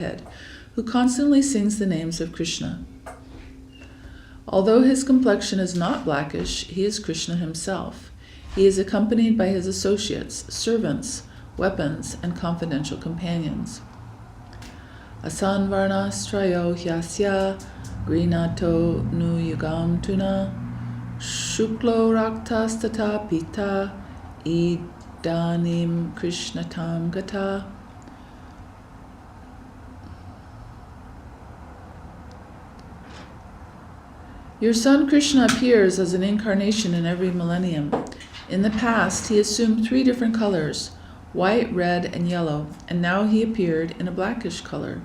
head, who constantly sings the names of Krishna. Although his complexion is not blackish, he is Krishna himself. He is accompanied by his associates, servants, weapons, and confidential companions. Asanvarna strayo hyasya grinato nu yugam tuna shuklo raktas tata pita idanim krishnatam gata. Your son Krishna appears as an incarnation in every millennium. In the past, he assumed 3 different colors, white, red, and yellow, and now he appeared in a blackish color.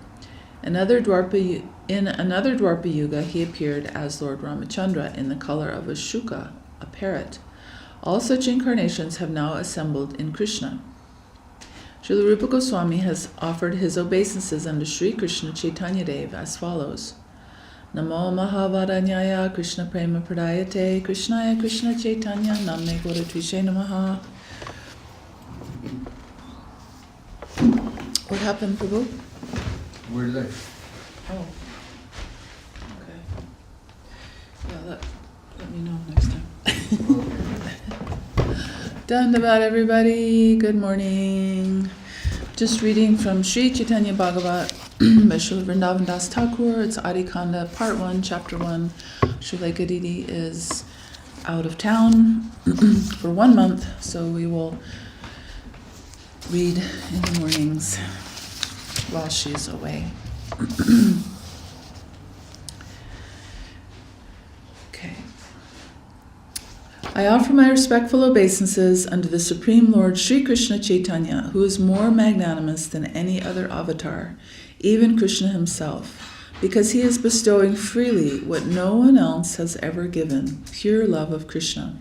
In another Dwapara Yuga, he appeared as Lord Ramachandra in the color of a shuka, a parrot. All such incarnations have now assembled in Krishna. Srila Rupa Goswami has offered his obeisances unto Sri Krishna Caitanya Deva as follows. Namo Mahavadanyaya Krishna Prema Pradayate Krishnaya Krishna Chaitanya Namne Gaura Namaha. What happened, Prabhu? Where did I? Oh. Okay. Yeah, let me know next time. Dandavat, everybody. Good morning. Just reading from Sri Caitanya Bhagavata by Sri Vrindavana Dasa Thakura. It's Adikanda, Part 1, Chapter 1. Sri D.D is out of town for 1 month, so we will read in the mornings while she's away. Okay. I offer my respectful obeisances unto the Supreme Lord Sri Krishna Chaitanya, who is more magnanimous than any other avatar, even Krishna himself, because he is bestowing freely what no one else has ever given, pure love of Krishna.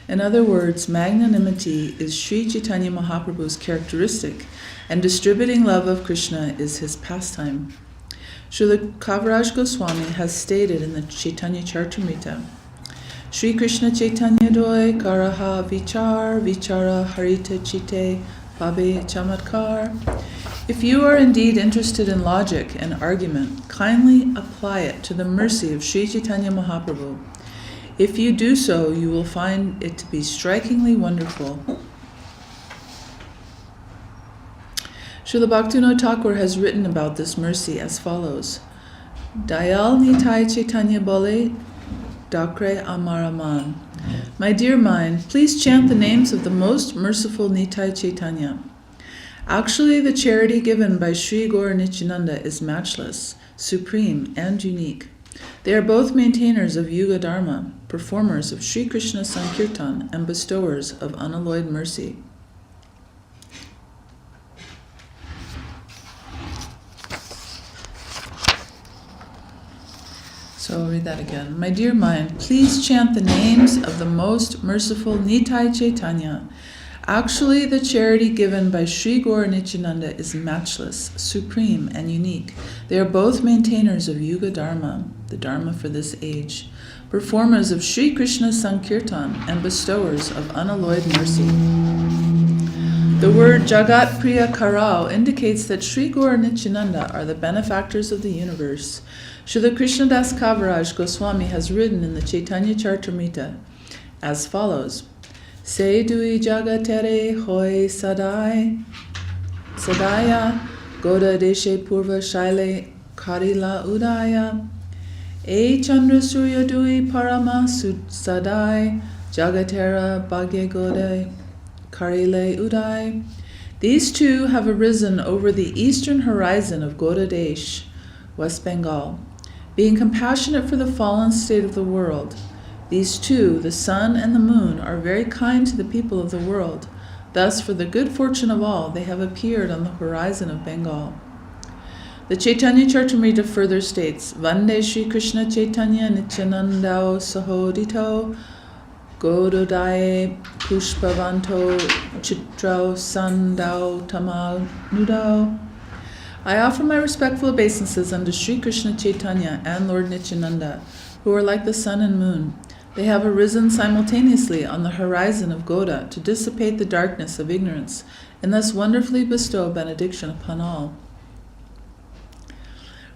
In other words, magnanimity is Sri Chaitanya Mahaprabhu's characteristic, and distributing love of Krishna is his pastime. Srila Kaviraj Goswami has stated in the Caitanya Charitamrita, Sri Krishna Chaitanya Doi Karaha Vichar Vichara Harita Chite Babe Chamatkar. If you are indeed interested in logic and argument, kindly apply it to the mercy of Sri Chaitanya Mahaprabhu. If you do so, you will find it to be strikingly wonderful. Srila Bhaktivinoda Thakur has written about this mercy as follows. Dayal Nitai Chaitanya Bole Dakre Amaraman. My dear mind, please chant the names of the most merciful Nitai Chaitanya. Actually, the charity given by Sri Gaura Nityananda is matchless, supreme, and unique. They are both maintainers of Yuga Dharma, performers of Sri Krishna Sankirtan, and bestowers of unalloyed mercy. So I'll read that again. My dear mind, please chant the names of the most merciful Nitai Chaitanya. Actually, the charity given by Sri Gaura Nityananda is matchless, supreme, and unique. They are both maintainers of Yuga Dharma, the Dharma for this age, performers of Sri Krishna Sankirtan, and bestowers of unalloyed mercy. The word Jagat Priya Karao indicates that Sri Gaura Nityananda are the benefactors of the universe. Srila Krishnadas Kaviraj Goswami has written in the Caitanya Charitamrita as follows. Se dui jagatere hoi sadaya goda deshe purva shaile karila udaya e chandra surya dui parama sadai jagatera bhagya goda karile udai. These two have arisen over the eastern horizon of Goda Desh, West Bengal, being compassionate for the fallen state of the world. These two, the sun and the moon, are very kind to the people of the world. Thus, for the good fortune of all, they have appeared on the horizon of Bengal. The Caitanya Charitamrita further states, Vande Shri Krishna Chaitanya Nityanandao Sahodito Gododaye Pushpavanto Chitrao Sandao Tamal Nudao. I offer my respectful obeisances unto Sri Krishna Chaitanya and Lord Nityananda, who are like the sun and moon. They have arisen simultaneously on the horizon of Goda to dissipate the darkness of ignorance, and thus wonderfully bestow benediction upon all.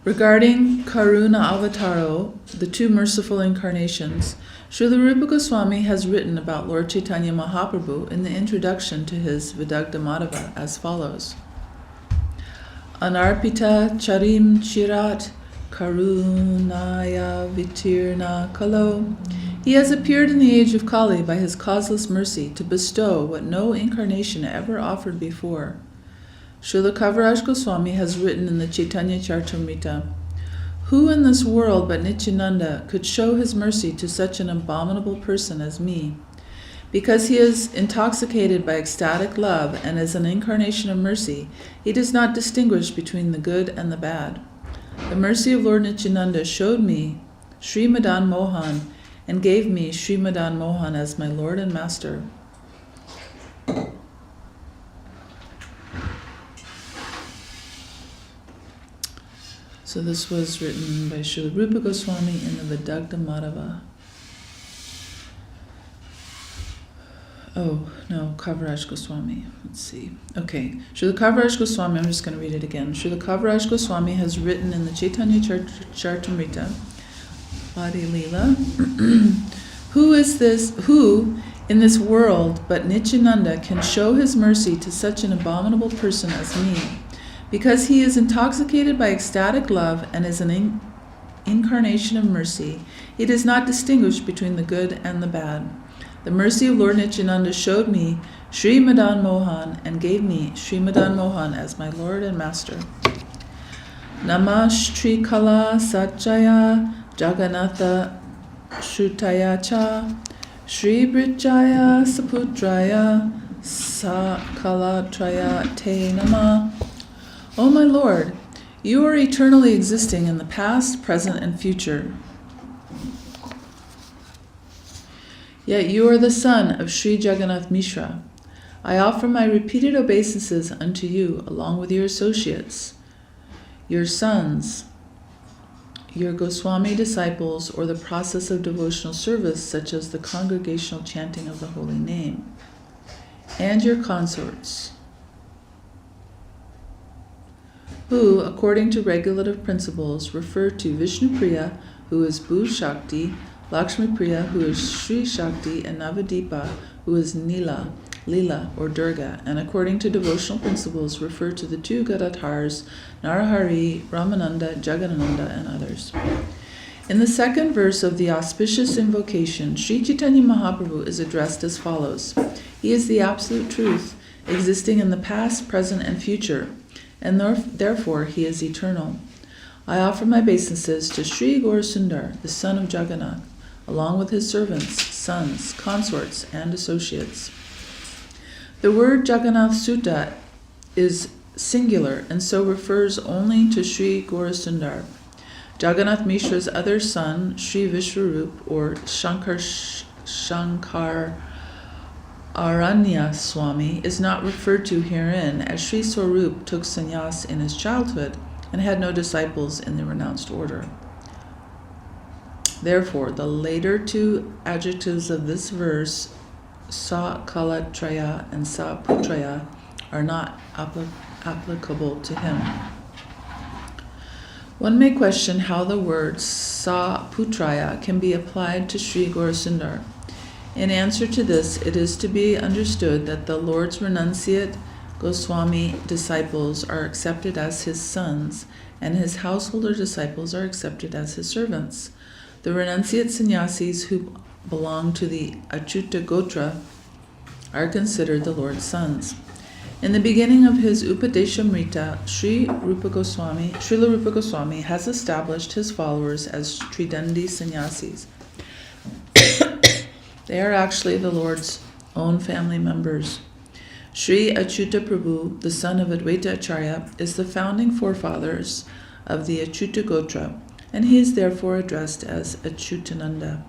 Regarding Karuna Avataro, the two merciful incarnations, Srila Rupa Goswami has written about Lord Chaitanya Mahaprabhu in the introduction to his Vidagdha Madhava as follows. Anarpita charim chirat karunaya vitirna kalo. He has appeared in the age of Kali by his causeless mercy to bestow what no incarnation ever offered before. Srila Kaviraj Goswami has written in the Caitanya Charitamrita, who in this world but Nityananda could show his mercy to such an abominable person as me? Because he is intoxicated by ecstatic love and is an incarnation of mercy, he does not distinguish between the good and the bad. The mercy of Lord Nityananda showed me Sri Madan Mohan and gave me Sri Madan Mohan as my Lord and Master. So this was written by Srila Rupa Goswami in the Vidagdha Madhava. Oh, no, Kaviraj Goswami. Let's see. Okay, Srila Kaviraj Goswami, I'm just going to read it again. Srila Kaviraj Goswami has written in the Caitanya Charitamrita, Adi Leela, who in this world but Nityananda can show his mercy to such an abominable person as me? Because he is intoxicated by ecstatic love and is an incarnation of mercy, he does not distinguish between the good and the bad. The mercy of Lord Nityananda showed me Sri Madan Mohan and gave me Sri Madan Mohan as my Lord and Master. Namashri Kala Satchaya Jagannatha Shrutaya Cha Sri Brijaya Saputraya Sakalatraya Te Nama. O my Lord, you are eternally existing in the past, present, and future. Yet you are the son of Sri Jagannath Mishra. I offer my repeated obeisances unto you, along with your associates, your sons, your Goswami disciples, or the process of devotional service, such as the congregational chanting of the holy name, and your consorts, who, according to regulative principles, refer to Vishnu Priya, who is Bhu Shakti, Lakshmi Priya, who is Sri Shakti, and Navadipa, who is Nila, Leela, or Durga, and according to devotional principles refer to the two Gadadhars, Narahari, Ramananda, Jagadananda, and others. In the second verse of the auspicious invocation, Sri Chaitanya Mahaprabhu is addressed as follows. He is the absolute truth, existing in the past, present, and future, and therefore he is eternal. I offer my obeisances to Sri Gaurasundar, the son of Jagannath, along with his servants, sons, consorts, and associates. The word Jagannath Sutta is singular and so refers only to Sri Gaurasundar. Jagannath Mishra's other son, Sri Vishwarup, or Shankar Aranya Swami, is not referred to herein, as Sri Swarup took sannyas in his childhood and had no disciples in the renounced order. Therefore, the later two adjectives of this verse, Sa Kalatraya and Sa Putraya, are not applicable to him. One may question how the word Sa Putraya can be applied to Sri Gaurasundar. In answer to this, it is to be understood that the Lord's renunciate Goswami disciples are accepted as his sons, and his householder disciples are accepted as his servants. The renunciate sannyasis who belong to the Achyuta Gotra are considered the Lord's sons. In the beginning of his Upadeshamrita, Srila Rupa Goswami has established his followers as Tridandi sannyasis. They are actually the Lord's own family members. Sri Achyuta Prabhu, the son of Advaita Acharya, is the founding forefathers of the Achyuta Gotra, and he is therefore addressed as Achyutananda.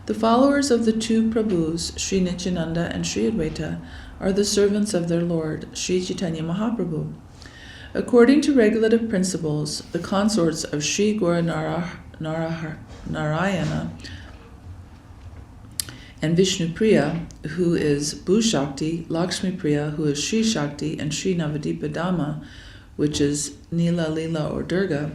The followers of the two Prabhus, Sri Nityananda and Sri Advaita, are the servants of their Lord, Sri Chaitanya Mahaprabhu. According to regulative principles, the consorts of Sri Gaura Narayana and Vishnu Priya, who is Bhu Shakti, Lakshmi Priya, who is Sri Shakti, and Sri Navadipa Dhamma, which is Nila Lila or Durga.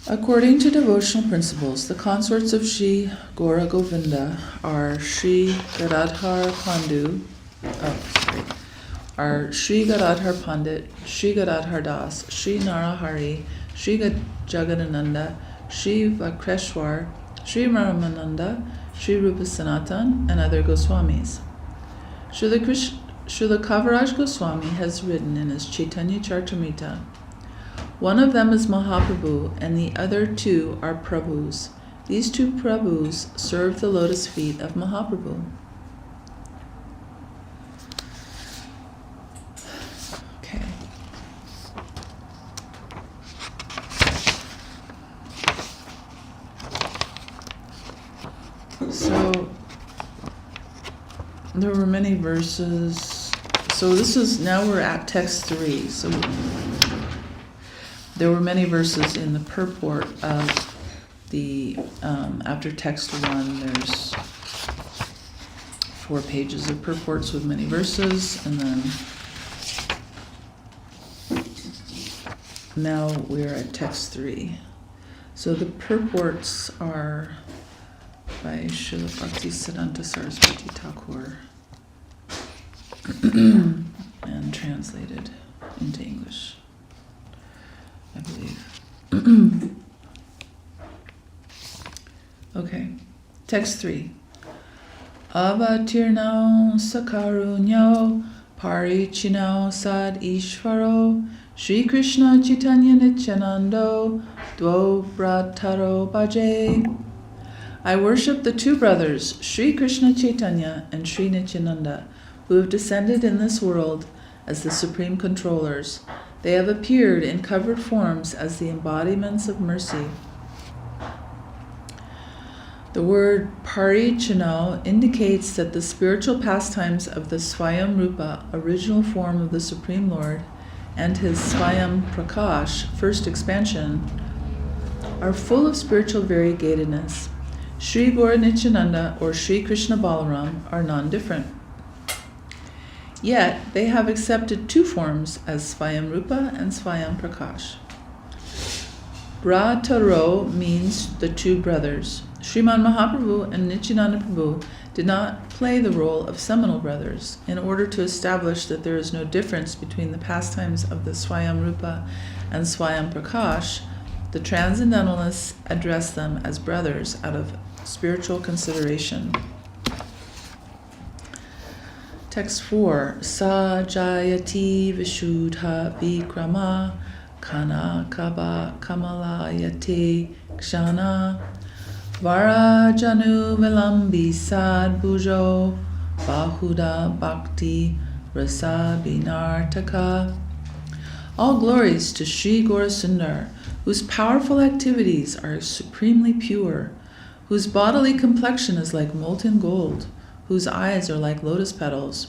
According to devotional principles, the consorts of Sri Gaura Govinda are Sri Gadadhar Pandit, Sri Gadadhar Das, Sri Narahari, Sri Jagadananda, Sri Vakreshwar, Sri Ramananda, Sri Rupa Sanatan, and other Goswamis. Srila Kaviraj Goswami has written in his Chaitanya Charitamrita, one of them is Mahaprabhu and the other two are Prabhus. These two Prabhus serve the lotus feet of Mahaprabhu. Okay. So there were many verses. So now we're at text 3. So there were many verses in the purport of the, after text 1, there's 4 pages of purports with many verses, and then now we're at text 3. So the purports are by Srila Bhaktisiddhanta Saraswati Thakur and translated into English, I believe. Okay, text 3. Avatirnau sakarunyo parichinau sad ishvaro Sri Krishna Chaitanya Nityanando dvo brataro bhaje. I worship the two brothers, Sri Krishna Chaitanya and Sri Nityananda, who have descended in this world as the supreme controllers. They have appeared in covered forms as the embodiments of mercy. The word parichino indicates that the spiritual pastimes of the Swayam Rupa, original form of the Supreme Lord, and his Swayam Prakash, first expansion, are full of spiritual variegatedness. Sri Gaura Nityananda or Sri Krishna Balaram are non-different. Yet they have accepted two forms as Swayam Rupa and Swayam Prakash. Brataro means the two brothers. Sriman Mahaprabhu and Nityananda Prabhu did not play the role of seminal brothers. In order to establish that there is no difference between the pastimes of the Swayam Rupa and Swayam Prakash, the Transcendentalists address them as brothers out of spiritual consideration. Text 4. Sa jayati vishuddha vikrama kana kaba kamalayate kshana varajanu vilambi sad bhujo bahuda bhakti rasa binartaka. All glories to Sri Gaurasundar, whose powerful activities are supremely pure, whose bodily complexion is like molten gold, whose eyes are like lotus petals,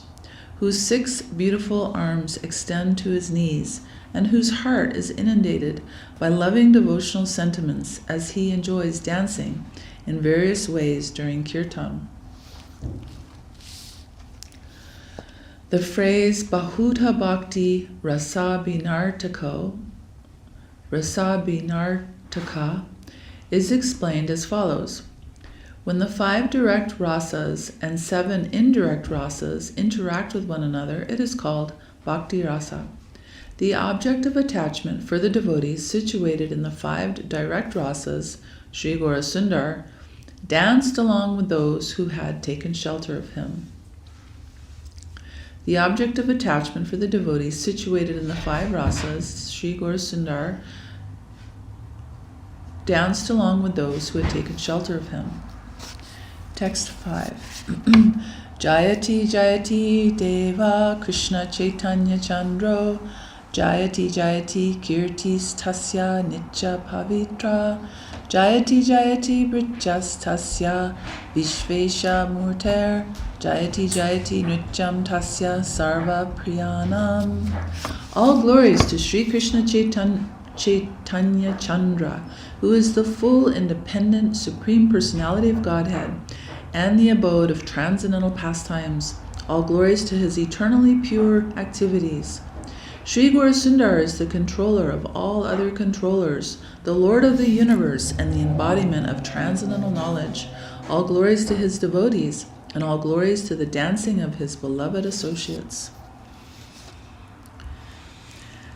whose 6 beautiful arms extend to his knees, and whose heart is inundated by loving devotional sentiments as he enjoys dancing in various ways during kirtan. The phrase Bahuta Bhakti Rasa Binartaka is explained as follows. When the 5 direct rasas and 7 indirect rasas interact with one another, it is called Bhakti Rasa. The object of attachment for the devotees situated in the 5 direct rasas, Sri Gaurasundar, danced along with those who had taken shelter of him. The object of attachment for the devotees situated in the 5 rasas, Sri Gaurasundar, danced along with those who had taken shelter of him. Text 5. Jayati Jayati Deva Krishna Chaitanya Chandro Jayati Jayati Kirtis Tasya Nitya Pavitra Jayati Jayati Brichas Tasya Vishvesha Murter Jayati Jayati Nrityam Tasya Sarva Priyanam. All glories to Sri Krishna Chaitanya Chandra, who is the full, independent, supreme personality of Godhead and the abode of transcendental pastimes. All glories to his eternally pure activities. Sri Gaurasundar is the controller of all other controllers, the Lord of the universe, and the embodiment of transcendental knowledge. All glories to his devotees, and all glories to the dancing of his beloved associates.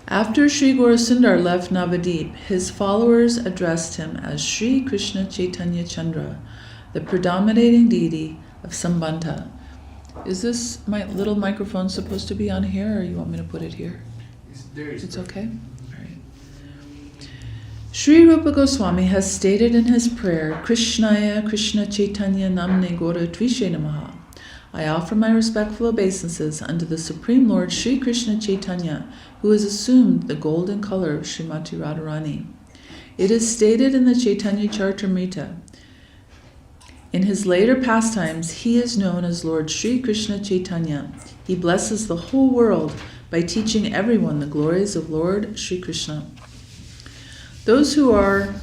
After Sri Gaurasundar left Navadip, his followers addressed him as Sri Krishna Chaitanya Chandra, the predominating deity of Sambanta. Is this my little microphone supposed to be on here, or you want me to put it here? It's okay? All right. Sri Rupa Goswami has stated in his prayer, Krishnaya Krishna Chaitanya Namne Gora Tvishe Namaha. I offer my respectful obeisances unto the Supreme Lord Sri Krishna Chaitanya, who has assumed the golden color of Srimati Radharani. It is stated in the Caitanya Charitamrita, in his later pastimes, he is known as Lord Sri Krishna Chaitanya. He blesses the whole world by teaching everyone the glories of Lord Sri Krishna. Those who are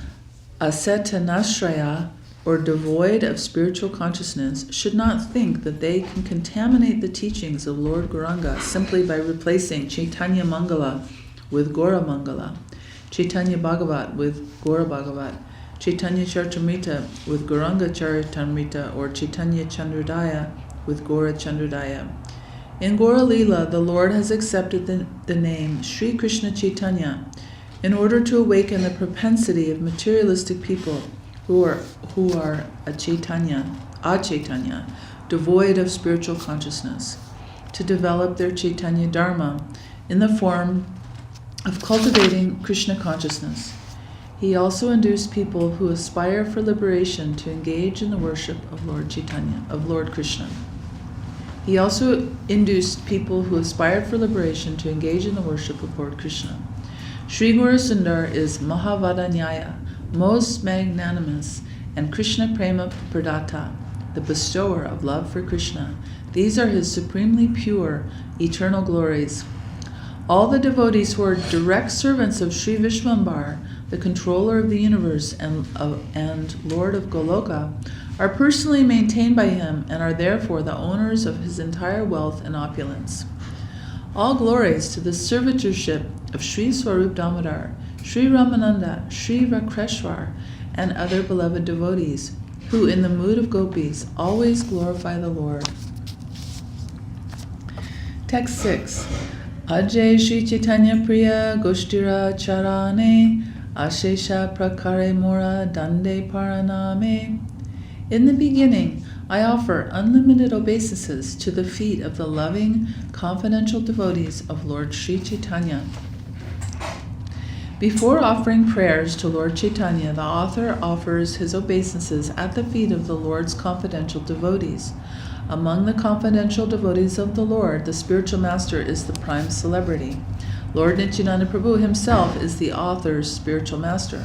asetanashraya, or devoid of spiritual consciousness, should not think that they can contaminate the teachings of Lord Gauranga simply by replacing Caitanya Mangala with Gaura Mangala, Caitanya Bhagavat with Gaura Bhagavat, Caitanya Charitamrita with Gauranga Charitamrita, or Caitanya Chandrodaya with Gaura Chandrodaya. In Gaura Leela, the Lord has accepted the name Sri Krishna Chaitanya in order to awaken the propensity of materialistic people who are achaitanya, devoid of spiritual consciousness, to develop their Chaitanya Dharma in the form of cultivating Krishna consciousness. He also induced people who aspire for liberation to engage in the worship of Lord Chaitanya, of Lord Krishna. He also induced people who aspired for liberation to engage in the worship of Lord Krishna. Sri Gaurasundar is Mahavadanyaya, most magnanimous, and Krishna Prema Pradata, the bestower of love for Krishna. These are his supremely pure, eternal glories. All the devotees who are direct servants of Sri Vishvambar, the controller of the universe and Lord of Goloka, are personally maintained by him and are therefore the owners of his entire wealth and opulence. All glories to the servitorship of Sri Swarup Damodar, Sri Ramananda, Sri Rakreshwar, and other beloved devotees, who in the mood of gopis always glorify the Lord. Text 6. Ajay Shri Chaitanya Priya Goshtira Charane Ashesha Prakare Mora Dande Paraname. In the beginning, I offer unlimited obeisances to the feet of the loving, confidential devotees of Lord Sri Chaitanya. Before offering prayers to Lord Chaitanya, the author offers his obeisances at the feet of the Lord's confidential devotees. Among the confidential devotees of the Lord, the spiritual master is the prime celebrity. Lord Nityananda Prabhu himself is the author's spiritual master.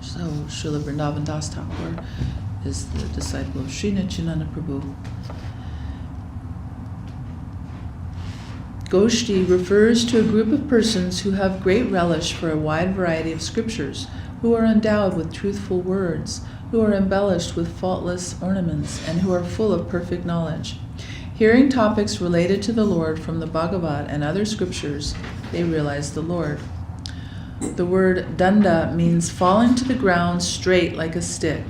So, Sri Vrindavana Dasa Thakura is the disciple of Sri Nityananda Prabhu. Goshti refers to a group of persons who have great relish for a wide variety of scriptures, who are endowed with truthful words, who are embellished with faultless ornaments, and who are full of perfect knowledge. Hearing topics related to the Lord from the Bhagavat and other scriptures, they realize the Lord. The word danda means falling to the ground straight like a stick,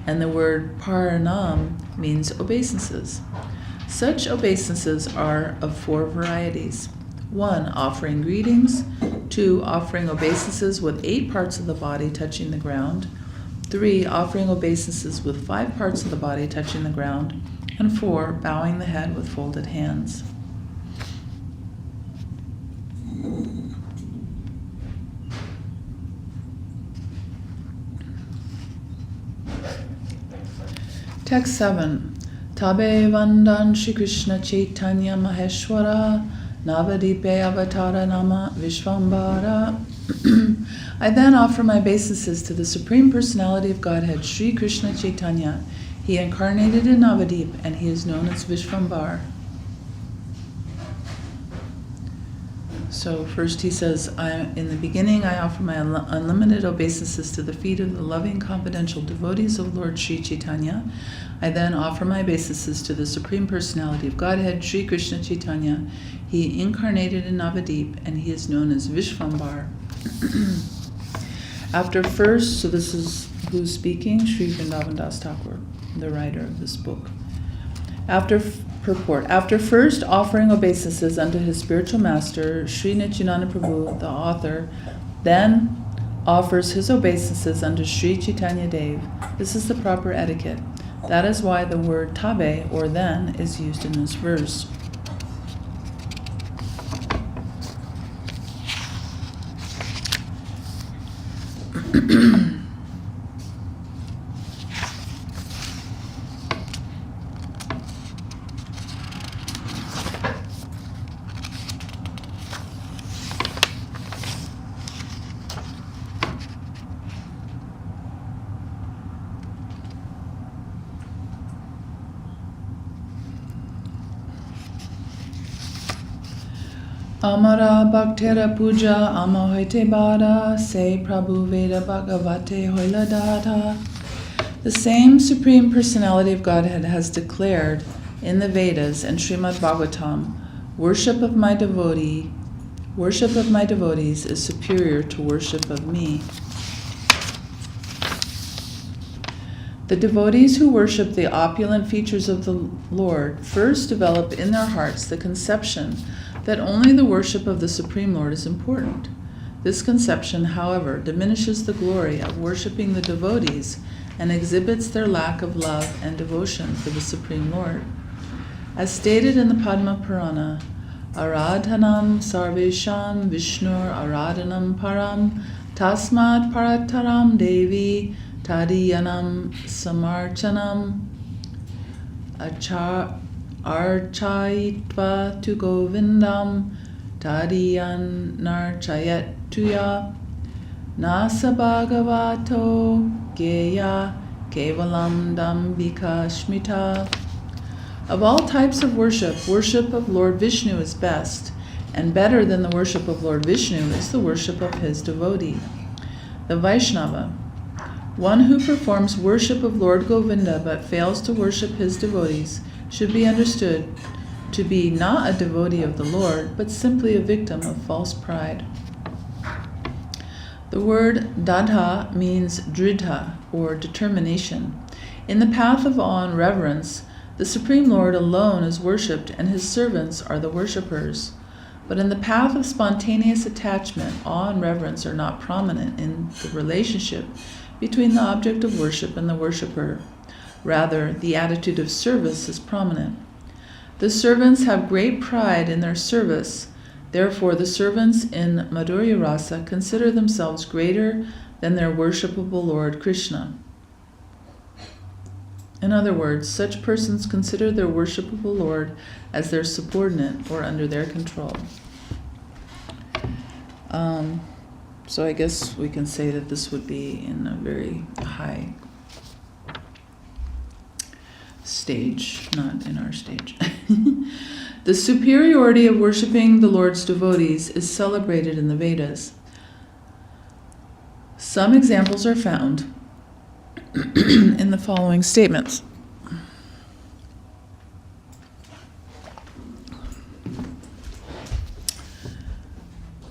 and the word pranam means obeisances. Such obeisances are of 4 varieties. 1. Offering greetings. 2. Offering obeisances with 8 parts of the body touching the ground. 3. Offering obeisances with 5 parts of the body touching the ground. And 4. Bowing the head with folded hands. Text 7. Tabe Vandan Shri Krishna Chaitanya Maheshwara Navadipe Avatara Nama Vishvambara. I then offer my obeisances to the Supreme Personality of Godhead, Sri Krishna Chaitanya. He incarnated in Navadip, and he is known as Vishvambar. So first he says, in the beginning I offer my unlimited obeisances to the feet of the loving confidential devotees of Lord Sri Chaitanya. I then offer my obeisances to the Supreme Personality of Godhead, Sri Krishna Chaitanya. He incarnated in Navadip, and he is known as Vishvambar. After first, so this is who's speaking, Sri Vrindavana Dasa Thakura, the writer of this book. Purport. After first offering obeisances unto his spiritual master, Sri Nityananda Prabhu, the author, then offers his obeisances unto Sri Chaitanya Dev. This is the proper etiquette. That is why the word tabe, or then, is used in this verse. Amara Bhaktera Puja Amahoite Bada Se Prabhu Veda Bhagavate Hoila Dada. The same Supreme Personality of Godhead has declared in the Vedas and Srimad Bhagavatam, worship of my devotees is superior to worship of me. The devotees who worship the opulent features of the Lord first develop in their hearts the conception that only the worship of the Supreme Lord is important. This conception, however, diminishes the glory of worshiping the devotees and exhibits their lack of love and devotion for the Supreme Lord. As stated in the Padma Purana, Aradhanam Sarvesham Vishnur Aradhanam Param Tasmat Parataram Devi Tadiyanam Samarchanam Archayitva tu Govindam Tadiyan Narchayat Tuya Nasa Bhagavato Geya Kevalam Dambika Shmita. Of all types of worship, worship of Lord Vishnu is best, and better than the worship of Lord Vishnu is the worship of his devotee, the Vaishnava. One who performs worship of Lord Govinda but fails to worship his devotees should be understood to be not a devotee of the Lord, but simply a victim of false pride. The word dadha means dridha, or determination. In the path of awe and reverence, the Supreme Lord alone is worshipped, and his servants are the worshippers. But in the path of spontaneous attachment, awe and reverence are not prominent in the relationship between the object of worship and the worshipper. Rather, the attitude of service is prominent. The servants have great pride in their service. Therefore, the servants in Madhurya Rasa consider themselves greater than their worshipable Lord Krishna. In other words, such persons consider their worshipable Lord as their subordinate or under their control. So I guess we can say that this would be in a very high stage, not in our stage. The superiority of worshiping the Lord's devotees is celebrated in the Vedas. Some examples are found in the following statements.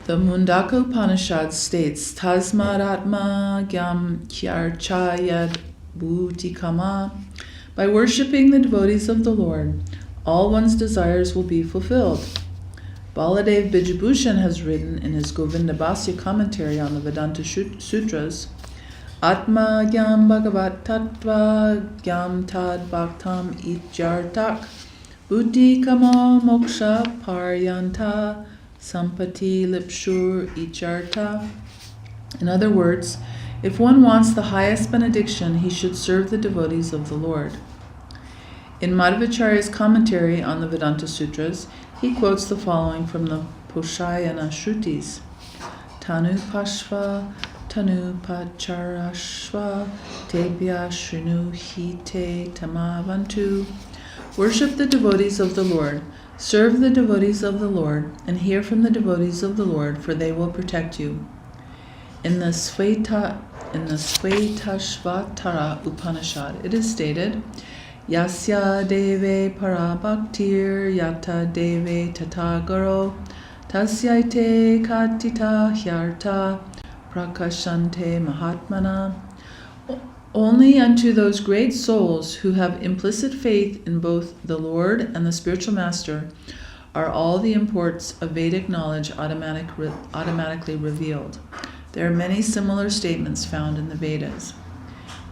The Mundaka Upanishad states, Tasmaratma Gyam Kyarchayad Bhutikama. By worshipping the devotees of the Lord, all one's desires will be fulfilled. Baladev Bijabhushan has written in his Govinda Bhasya commentary on the Vedanta Sutras, Atma Gyam Bhagavat Tattva Gyam Tad Bhaktam Itjartak Buddhi Kama Moksha Paryanta Sampati Lipshur Icharta. In other words, if one wants the highest benediction, he should serve the devotees of the Lord. In Madhvacharya's commentary on the Vedanta Sutras, he quotes the following from the Poshayana Shrutis. Tanu Pashva, Tanu Pacharashva, Tebhya Shrinu Hite Tamavantu. Worship the devotees of the Lord. Serve the devotees of the Lord, and hear from the devotees of the Lord, for they will protect you. In the Shvetashvatara Upanishad, it is stated, Yasya deve parabhaktir yata deve tatagaro tasyaite katita hyarta prakashante mahatmana. Only unto those great souls who have implicit faith in both the Lord and the spiritual master are all the imports of Vedic knowledge automatically revealed. There are many similar statements found in the Vedas.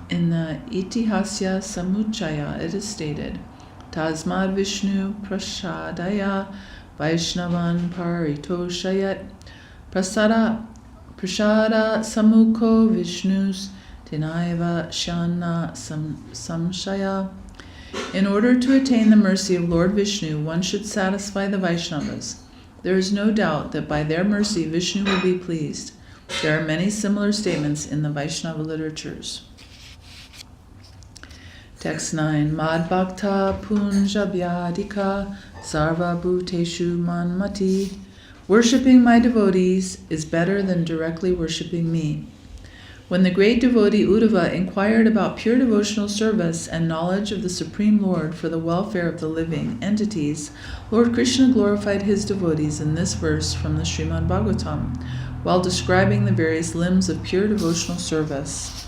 In the Itihasya Samuchaya, it is stated, Tasmad Vishnu Prashadaya Vaishnavan Paritoshayat Prasada Samukho Vishnus Tinaiva Shana Samshaya. In order to attain the mercy of Lord Vishnu, one should satisfy the Vaishnavas. There is no doubt that by their mercy Vishnu will be pleased. There are many similar statements in the Vaishnava literatures. Text 9. Mad Bhakta Punja Vyadika Sarva Bhuteshu Manmati. Worshipping my devotees is better than directly worshipping me. When the great devotee Uddhava inquired about pure devotional service and knowledge of the Supreme Lord for the welfare of the living entities, Lord Krishna glorified his devotees in this verse from the Srimad Bhagavatam, while describing the various limbs of pure devotional service.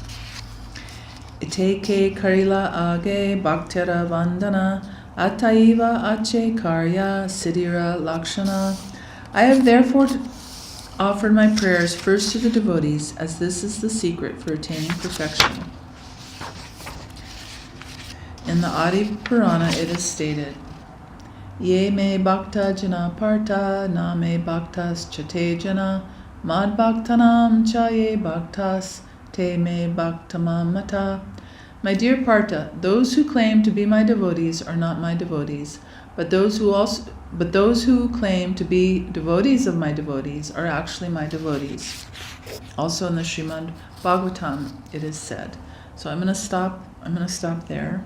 Iteke karila age bhaktera vandana ataiva ache karya siddhira lakshana. I have therefore offered my prayers first to the devotees, as this is the secret for attaining perfection. In the Adi Purana it is stated, Ye me bhakta jana parta na me bhaktas chate jana mad bhaktanam cha ye bhaktas te me bhaktamam mata. My dear Partha, those who claim to be my devotees are not my devotees, but those who claim to be devotees of my devotees are actually my devotees. Also in the Srimad Bhagavatam it is said. So I'm going to stop there.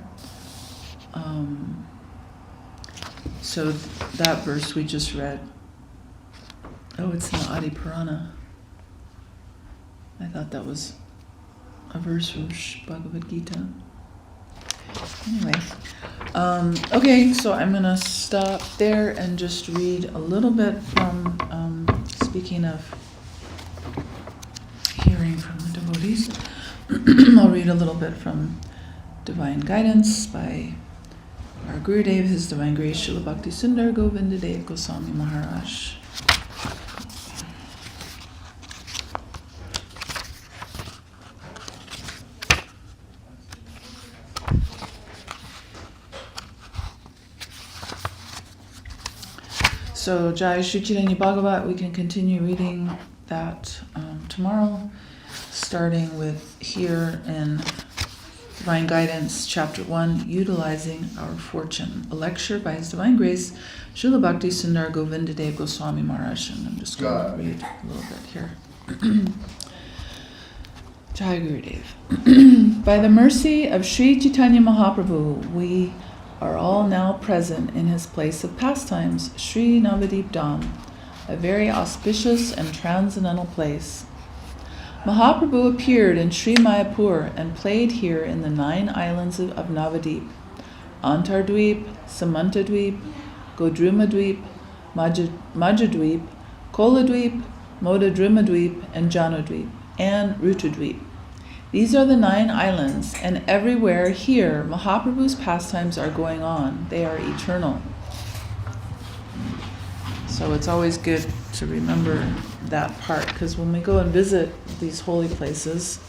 So that verse we just read. Oh, it's in the Adi Purana. I thought that was a verse from Bhagavad Gita. Anyway, okay, so I'm going to stop there and just read a little bit from, speaking of hearing from the devotees, I'll read a little bit from Divine Guidance by our Gurudev, His Divine Grace, Srila Bhakti Sundar Govinda Dev Goswami Maharaj. So Jai Shri Caitanya Bhagavata, we can continue reading that tomorrow, starting with here in Divine Guidance, Chapter 1, Utilizing Our Fortune, a lecture by His Divine Grace, Srila Bhakti Sundar Govinda Dev Goswami Maharaj. And I'm just going to read a little bit here. Jai Gurudev. By the mercy of Sri Caitanya Mahaprabhu, we are all now present in his place of pastimes, Sri Navadip Dham, a very auspicious and transcendental place. Mahaprabhu appeared in Sri Mayapur and played here in the 9 islands of Navadip, Antardweep, Samantadweep, Godrumadweep, Majadweep, Koladweep, Modadrimadweep, and Janudweep, and Rutudweep. These are the 9 islands, and everywhere here Mahaprabhu's pastimes are going on. They are eternal. So it's always good to remember that part, because when we go and visit these holy places,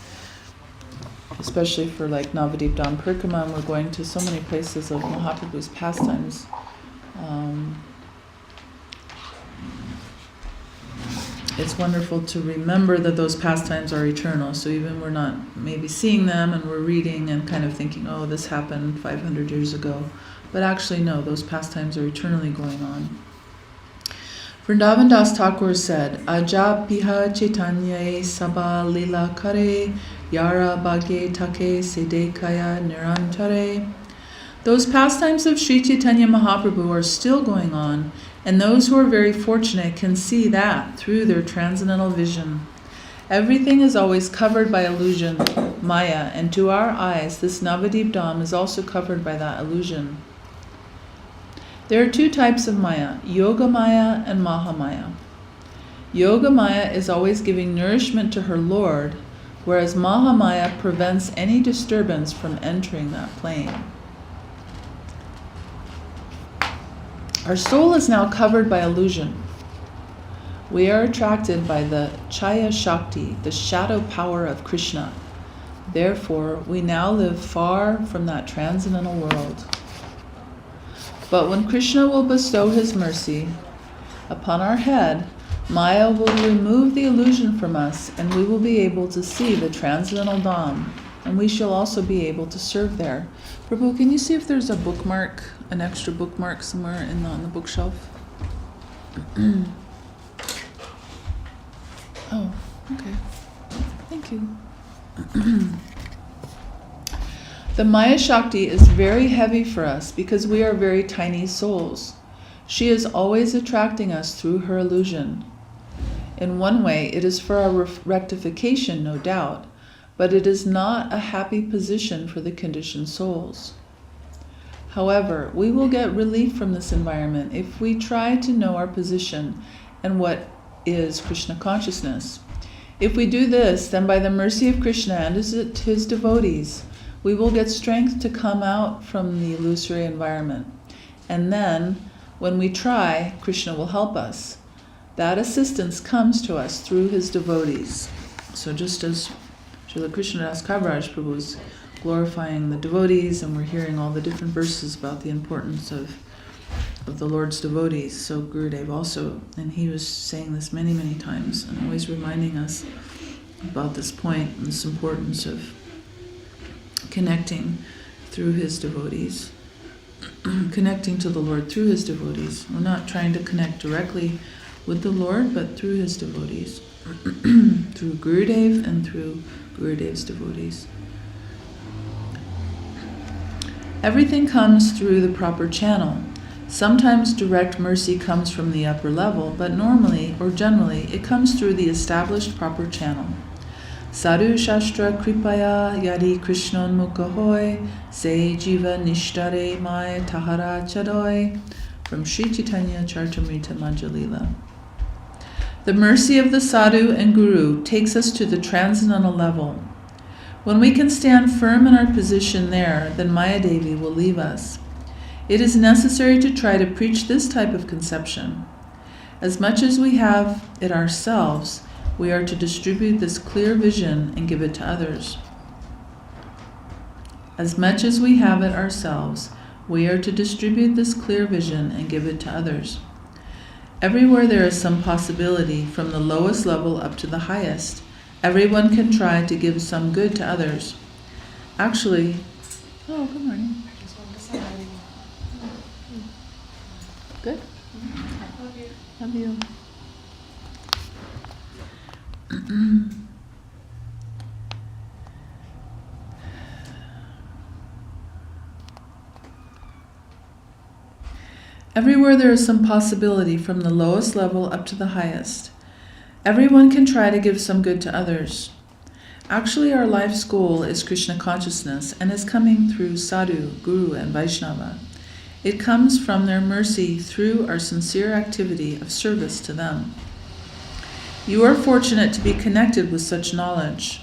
especially for like Navadip Dham Parikrama, we're going to so many places of Mahaprabhu's pastimes. It's wonderful to remember that those pastimes are eternal. So even we're not maybe seeing them and we're reading and kind of thinking, oh, this happened 500 years ago. But actually, no, those pastimes are eternally going on. Vrindavana Dasa Thakura said, Aja piha chaitanya sabha lila kare yara bhagye take sedekaya nirantare. Those pastimes of Sri Caitanya Mahaprabhu are still going on, and those who are very fortunate can see that through their transcendental vision. Everything is always covered by illusion, Maya, and to our eyes, this Navadip Dham is also covered by that illusion. There are two types of Maya, Yoga Maya and Maha Maya. Yoga Maya is always giving nourishment to her Lord, whereas Maha Maya prevents any disturbance from entering that plane. Our soul is now covered by illusion. We are attracted by the Chaya Shakti, the shadow power of Krishna. Therefore, we now live far from that transcendental world. But when Krishna will bestow his mercy upon our head, Maya will remove the illusion from us, and we will be able to see the transcendental Dham, and we shall also be able to serve there. Prabhu, can you see if there's a bookmark, an extra bookmark somewhere on the bookshelf? Oh, okay. Thank you. The Maya Shakti is very heavy for us because we are very tiny souls. She is always attracting us through her illusion. In one way, it is for our rectification, no doubt, but it is not a happy position for the conditioned souls. However, we will get relief from this environment if we try to know our position and what is Krishna consciousness. If we do this, then by the mercy of Krishna and his devotees, we will get strength to come out from the illusory environment. And then, when we try, Krishna will help us. That assistance comes to us through his devotees. So just as Srila Krishnadas Kaviraj Prabhu is glorifying the devotees, and we're hearing all the different verses about the importance of the Lord's devotees, so Gurudev also, and he was saying this many, many times, and always reminding us about this point and this importance of connecting through his devotees, connecting to the Lord through his devotees. We're not trying to connect directly with the Lord, but through his devotees, through Gurudev and through Gurudev's devotees. Everything comes through the proper channel. Sometimes direct mercy comes from the upper level, but normally or generally it comes through the established proper channel. Sadhu Shastra Kripaya Yadi Krishnan Mukhahoy Se Jiva Nishtare Mai Tahara Chadoy, from Sri Chaitanya Charitamrita Madhya-lila. The mercy of the Sadhu and Guru takes us to the transcendental level. When we can stand firm in our position there, then Maya Devi will leave us. It is necessary to try to preach this type of conception. As much as we have it ourselves, we are to distribute this clear vision and give it to others. As much as we have it ourselves, we are to distribute this clear vision and give it to others. Everywhere there is some possibility, from the lowest level up to the highest, everyone can try to give some good to others. Actually, oh, good morning. Good? Love you. Everywhere there is some possibility, from the lowest level up to the highest. Everyone can try to give some good to others. Actually, our life's goal is Krishna consciousness and is coming through Sadhu, Guru, and Vaishnava. It comes from their mercy through our sincere activity of service to them. You are fortunate to be connected with such knowledge.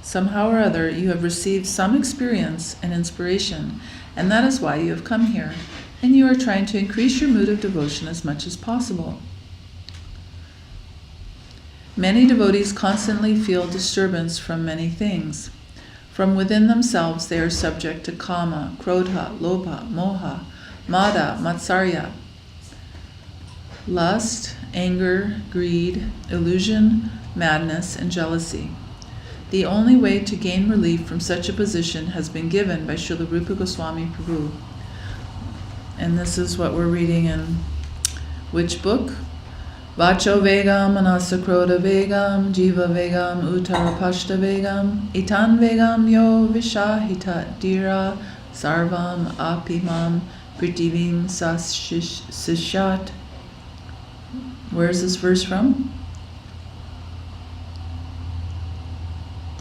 Somehow or other, you have received some experience and inspiration, and that is why you have come here, and you are trying to increase your mood of devotion as much as possible. Many devotees constantly feel disturbance from many things. From within themselves, they are subject to kama, krodha, lobha, moha, mada, matsarya, lust, anger, greed, illusion, madness, and jealousy. The only way to gain relief from such a position has been given by Srila Rupa Goswami Prabhu. And this is what we're reading in which book? Vacho Vegam Anasakroda Vegam Jiva Vegam Uttarapashta Vegam Itan Vegam Yo Vishahita Dira sarvam apimam prithivim sasishat. Where is this verse from?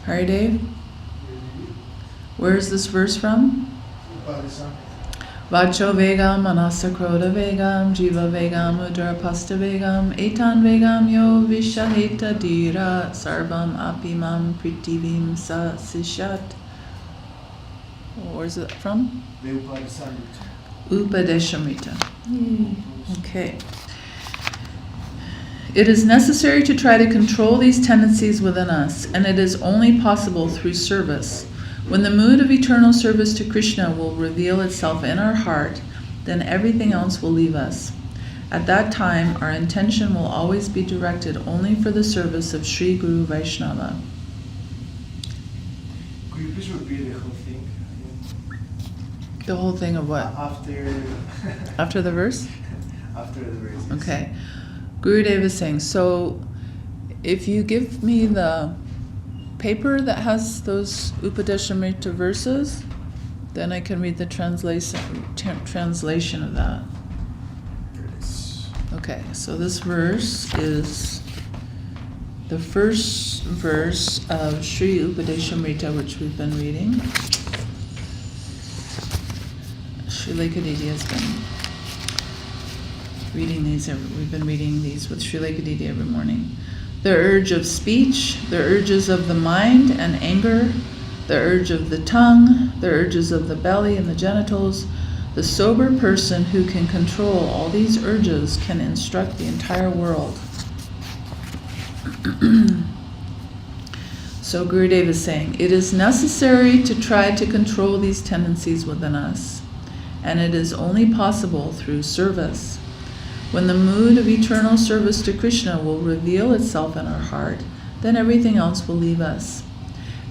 Haridev? Where is this verse from? Vacho vegam manasa kroda vegam jiva vegam udra pasta vegam etan vegam yo vishaheta dira sarvam apimam prithivim sasishat. Where's it from? Upadeshamrita. Okay. It is necessary to try to control these tendencies within us, and it is only possible through service. When the mood of eternal service to Krishna will reveal itself in our heart, then everything else will leave us. At that time, our intention will always be directed only for the service of Sri Guru Vaishnava. Could you please repeat the whole thing? The whole thing of what? After the verse? After the verse. Okay. Gurudev is saying, so if you give me the paper that has those Upadeshamrita verses, then I can read the translation of that. Okay, so this verse is the first verse of Sri Upadeshamrita, which we've been reading. Sri D.D has been reading these. We've been reading these with Sri D.D every morning. The urge of speech, the urges of the mind and anger, the urge of the tongue, the urges of the belly and the genitals. The sober person who can control all these urges can instruct the entire world. So Gurudev is saying, it is necessary to try to control these tendencies within us, and it is only possible through service. When the mood of eternal service to Krishna will reveal itself in our heart, then everything else will leave us.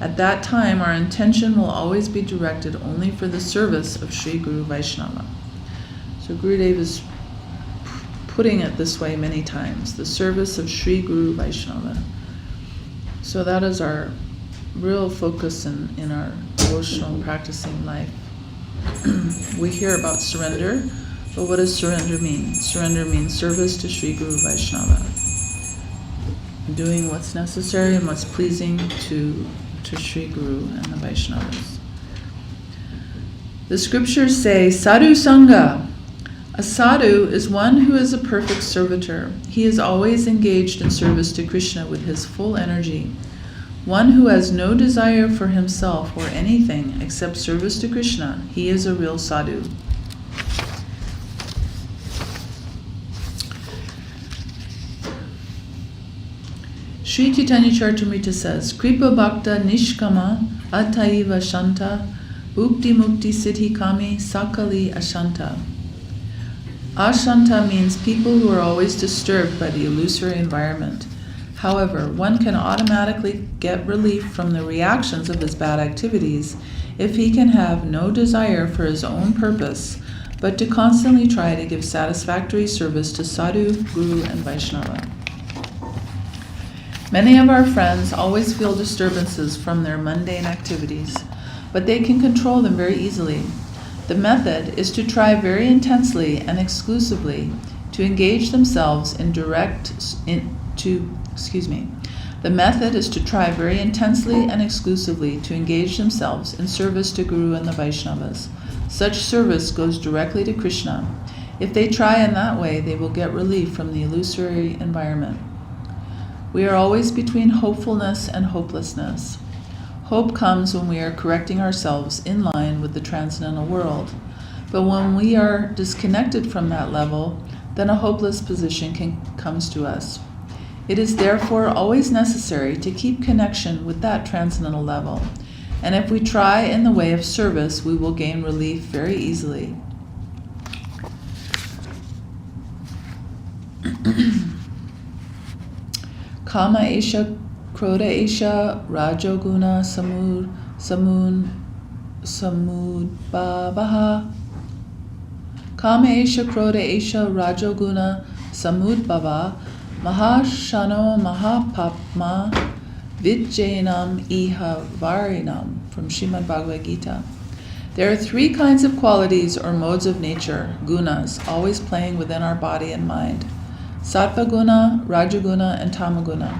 At that time, our intention will always be directed only for the service of Sri Guru Vaishnava. So Gurudev is putting it this way many times, the service of Sri Guru Vaishnava. So that is our real focus in our devotional practicing life. We hear about surrender, but what does surrender mean? Surrender means service to Sri Guru Vaishnava. Doing what's necessary and what's pleasing to Sri Guru and the Vaishnavas. The scriptures say, Sadhu Sangha. A sadhu is one who is a perfect servitor. He is always engaged in service to Krishna with his full energy. One who has no desire for himself or anything except service to Krishna, he is a real sadhu. Sri Caitanya Charitamrita says, Kripa Bhakta Nishkama Ataiva Shanta Bhukti Mukti Siddhi Kami Sakali Ashanta. Ashanta means people who are always disturbed by the illusory environment. However, one can automatically get relief from the reactions of his bad activities if he can have no desire for his own purpose, but to constantly try to give satisfactory service to Sadhu, Guru, and Vaishnava. Many of our friends always feel disturbances from their mundane activities, but they can control them very easily. The method is to try very intensely and exclusively to engage themselves in The method is to try very intensely and exclusively to engage themselves in service to Guru and the Vaishnavas. Such service goes directly to Krishna. If they try in that way, they will get relief from the illusory environment. We are always between hopefulness and hopelessness. Hope comes when we are correcting ourselves in line with the transcendental world. But when we are disconnected from that level, then a hopeless position comes to us. It is therefore always necessary to keep connection with that transcendental level. And if we try in the way of service, we will gain relief very easily. Kama Esha, Krodha Esha, Rajoguna, Samudbhavaha. Kama Esha, Krodha Esha, Rajoguna, Samudbhava, Mahashano Mahapapma, Vijjayanam Iha Varinam, from Srimad Bhagavad Gita. There are three kinds of qualities or modes of nature, gunas, always playing within our body and mind: sattva guna, rajaguna, and tamaguna.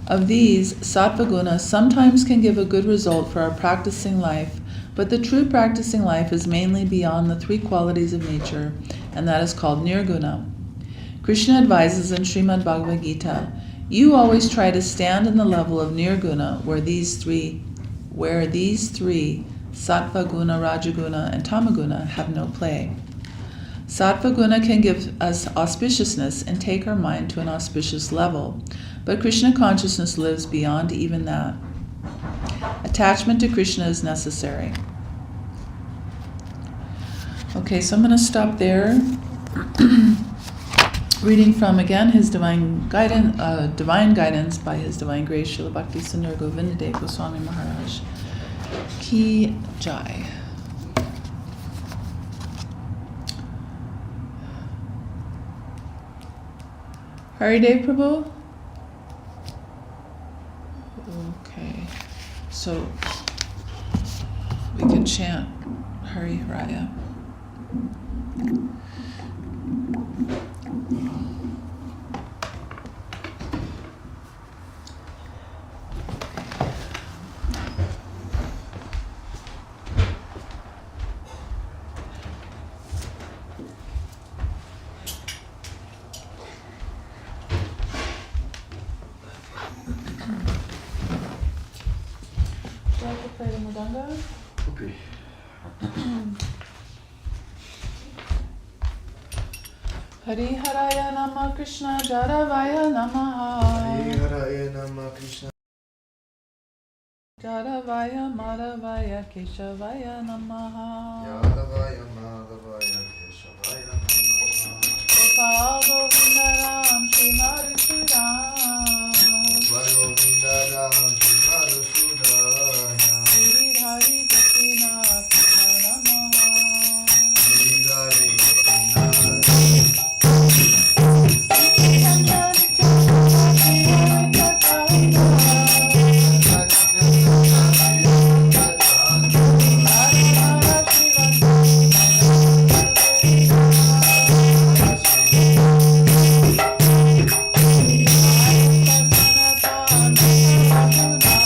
Of these, sattva guna sometimes can give a good result for our practicing life, but the true practicing life is mainly beyond the three qualities of nature, and that is called nirguna. Krishna advises in Srimad Bhagavad Gita, you always try to stand in the level of nirguna where these three, sattva guna, rajaguna, and tamaguna, have no play. Sattva guna can give us auspiciousness and take our mind to an auspicious level, but Krishna consciousness lives beyond even that. Attachment to Krishna is necessary. Okay, so I'm going to stop there. Reading from, again, his divine guidance by His Divine Grace, Srila Bhakti Sundar Govinda Dev Goswami Maharaj. Ki Jai. Haridev Prabhu? Okay, so we can chant Hari Raya. Would you like to play the Mridanga? Okay. Hari Haraya Nama Krishna Jaravaya Namaha. Hari Haraya Nama Krishna. Jaravaya Madhavaya Keshavaya Namaha. Yadavaya Madhavaya Keshavaya Namaha. Gopal Govinda Ram Shri Madhusudan. Gopal Govinda Ram Shri Madhusudaya. Giridhari Gopinath Namaha. Giridhari Gopinath. Thank you.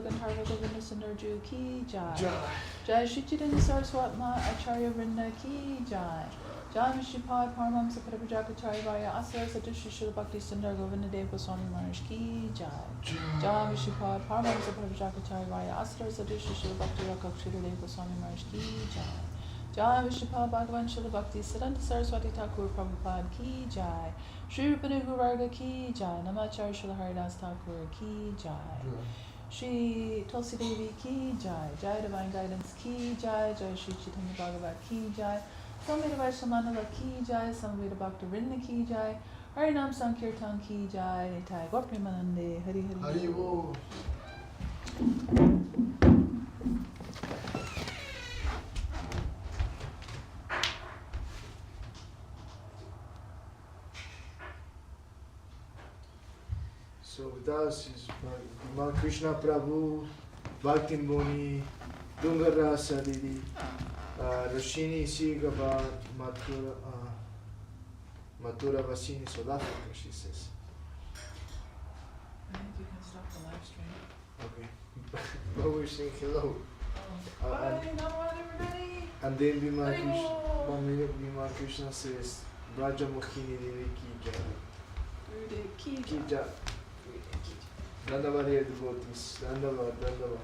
Gandharva Govinda Sundarju ki jai. Jai. Jai Shri Chaitanya Saraswat Ma Acharya Vrinda ki jai. Jai Vishupad Paramamsa Paraprajakacharya Vaya Asara Satushri Srila Bhakti Sundar Govinda Dev Goswami Maharaj ki jai. Jai Vishupad Paramamsa Paraprajakacharya Vaya Asara Satushri Srila Bhakti Rakakshila Dev Goswami Maharaj ki jai. Jai Vishupad Bhagavan Srila Bhakti Siddhanta Saraswati Thakur Prabhupada ki jai. Shri Rupanuga Varga ki jai. Namacharya Srila Haridas Thakur ki jai. Shri Tulsi Devi ki jai. Jai Divine Guidance ki jai. Jai Shri Caitanya Bhagavata ki jai. Samveda Vaishnamanava ki jai. Samveda Bhakta Vrinda ki jai. Harinam Sankirtan ki jai. Nitai Gaur Premanande. Hari Hari. Hari Bol. So with us is Bhagwan Krishna Prabhu, Bhakti Muni, Dunga Rasa Didi, Rashini Sigaba, Mathura Vasini, South Africa, she says. I think you can stop the live stream. Okay. But we're saying hello. Bye, Namaste everybody. And then Bhima Krishna says, Braja Mohini D.D ki jai. Gurudev ki Ki jai. jai. Dandavat devotees. Dandavat. Dandavat.